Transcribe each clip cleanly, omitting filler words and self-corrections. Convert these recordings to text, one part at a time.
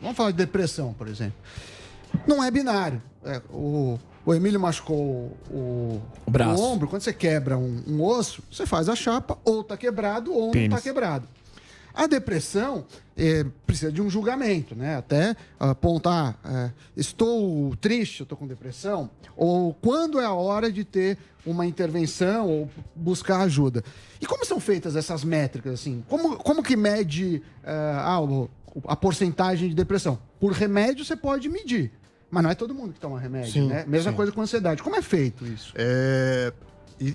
Vamos falar de depressão, por exemplo. Não é binário. O Emílio machucou o braço. o ombro. Quando você quebra um osso, você faz a chapa, ou tá quebrado ou não tá quebrado. A depressão precisa de um julgamento, né? Até apontar, estou triste, estou com depressão, ou quando é a hora de ter uma intervenção ou buscar ajuda. E como são feitas essas métricas, assim? Como que mede a porcentagem de depressão? Por remédio você pode medir, mas não é todo mundo que toma remédio, né? Mesma coisa com ansiedade. Como é feito isso?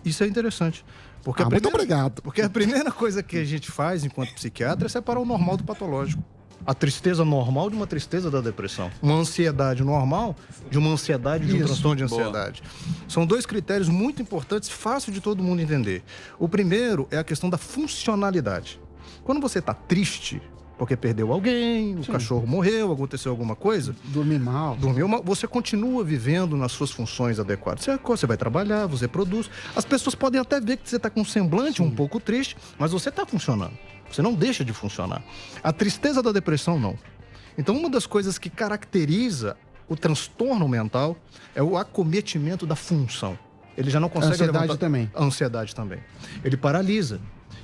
Isso é interessante. Porque muito obrigado. Porque a primeira coisa que a gente faz enquanto psiquiatra é separar o normal do patológico. A tristeza normal de uma tristeza da depressão. Uma ansiedade normal de uma ansiedade de um transtorno de ansiedade. São dois critérios muito importantes, fácil de todo mundo entender. O primeiro é a questão da funcionalidade. Quando você está triste, porque perdeu alguém, o cachorro morreu, aconteceu alguma coisa. Dormiu mal. Você continua vivendo nas suas funções adequadas. Você vai trabalhar, você produz. As pessoas podem até ver que você está com um semblante um pouco triste, mas você está funcionando. Você não deixa de funcionar. A tristeza da depressão, não. Então, uma das coisas que caracteriza o transtorno mental é o acometimento da função. Ele já não consegue ansiedade também. A ansiedade também. Ele paralisa.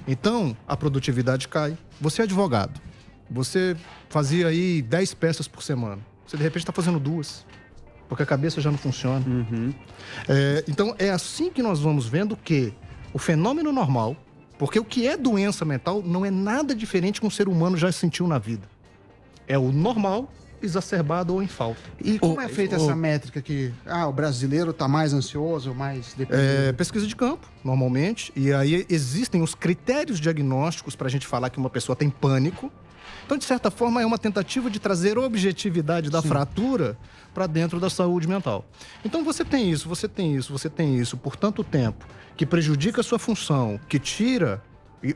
Então, a produtividade cai. Você é advogado. Você fazia aí 10 peças por semana. Você, de repente, está fazendo 2. Porque a cabeça já não funciona. Então, é assim que nós vamos vendo que o fenômeno normal... Porque o que é doença mental não é nada diferente que um ser humano já sentiu na vida. É o normal exacerbado ou em falta. E como é feita essa métrica que o brasileiro está mais ansioso, mais deprimido? Pesquisa de campo, normalmente. E aí existem os critérios diagnósticos para a gente falar que uma pessoa tem pânico. Então, de certa forma, é uma tentativa de trazer objetividade da fratura para dentro da saúde mental. Então, você tem isso por tanto tempo, que prejudica a sua função, que tira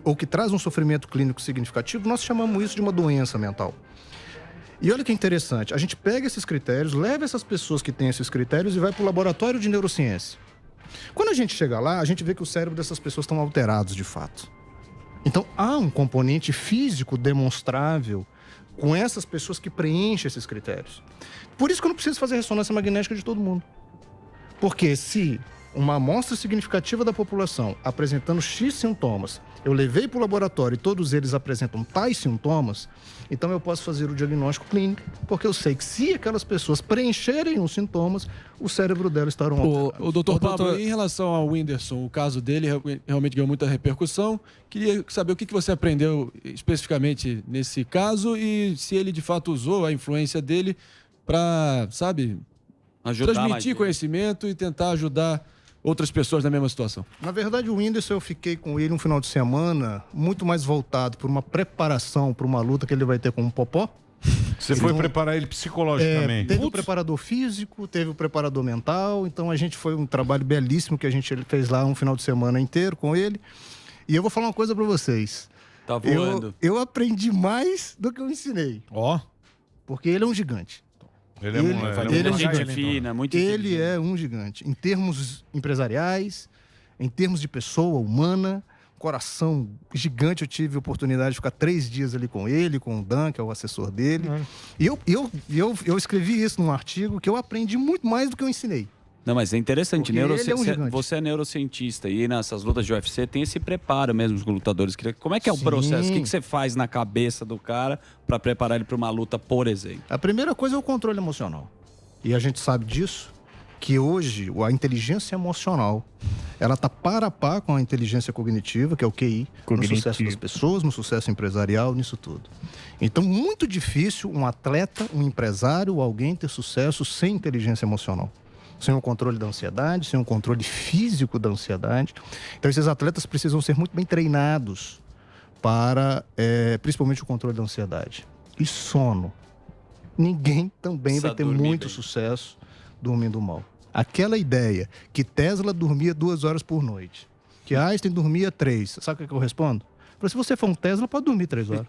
ou que traz um sofrimento clínico significativo, nós chamamos isso de uma doença mental. E olha que interessante, a gente pega esses critérios, leva essas pessoas que têm esses critérios e vai para o laboratório de neurociência. Quando a gente chega lá, a gente vê que o cérebro dessas pessoas estão alterados de fato. Então, há um componente físico demonstrável com essas pessoas que preenchem esses critérios. Por isso que eu não preciso fazer ressonância magnética de todo mundo. Porque se uma amostra significativa da população apresentando X sintomas, eu levei para o laboratório e todos eles apresentam tais sintomas, então eu posso fazer o diagnóstico clínico, porque eu sei que se aquelas pessoas preencherem os sintomas, o cérebro delas estarão alterados. O doutor Pablo, em relação ao Whindersson, o caso dele realmente ganhou muita repercussão. Queria saber o que você aprendeu especificamente nesse caso e se ele de fato usou a influência dele para, transmitir conhecimento e tentar ajudar outras pessoas na mesma situação. Na verdade, o Whindersson, eu fiquei com ele um final de semana muito mais voltado por uma preparação para uma luta que ele vai ter com o Popó. Você foi preparar ele psicologicamente? Teve o preparador físico, teve o preparador mental, então foi um trabalho belíssimo que a gente fez lá um final de semana inteiro com ele. E eu vou falar uma coisa para vocês. Tá voando. Eu aprendi mais do que eu ensinei. Porque ele é um gigante. Ele é um gigante fina, muito Ele é um gigante. Em termos empresariais, em termos de pessoa humana, coração gigante. Eu tive a oportunidade de ficar 3 dias ali com ele, com o Dan, que é o assessor dele. E eu escrevi isso num artigo que eu aprendi muito mais do que eu ensinei. Não, mas é interessante. Gigante. Você é neurocientista e nessas lutas de UFC tem esse preparo mesmo com os lutadores. Como é que é o processo? O que você faz na cabeça do cara para preparar ele para uma luta, por exemplo? A primeira coisa é o controle emocional. E a gente sabe disso, que hoje a inteligência emocional, ela está par a par com a inteligência cognitiva, que é o QI, no sucesso das pessoas, no sucesso empresarial, nisso tudo. Então, muito difícil um atleta, um empresário, alguém ter sucesso sem inteligência emocional. Sem o controle da ansiedade, sem o controle físico da ansiedade. Então, esses atletas precisam ser muito bem treinados para, principalmente, o controle da ansiedade. E sono. Ninguém também vai ter muito sucesso dormindo mal. Aquela ideia que Tesla dormia 2 horas por noite, que Einstein dormia 3. Sabe o que eu respondo? Se você for um Tesla, pode dormir 3 horas.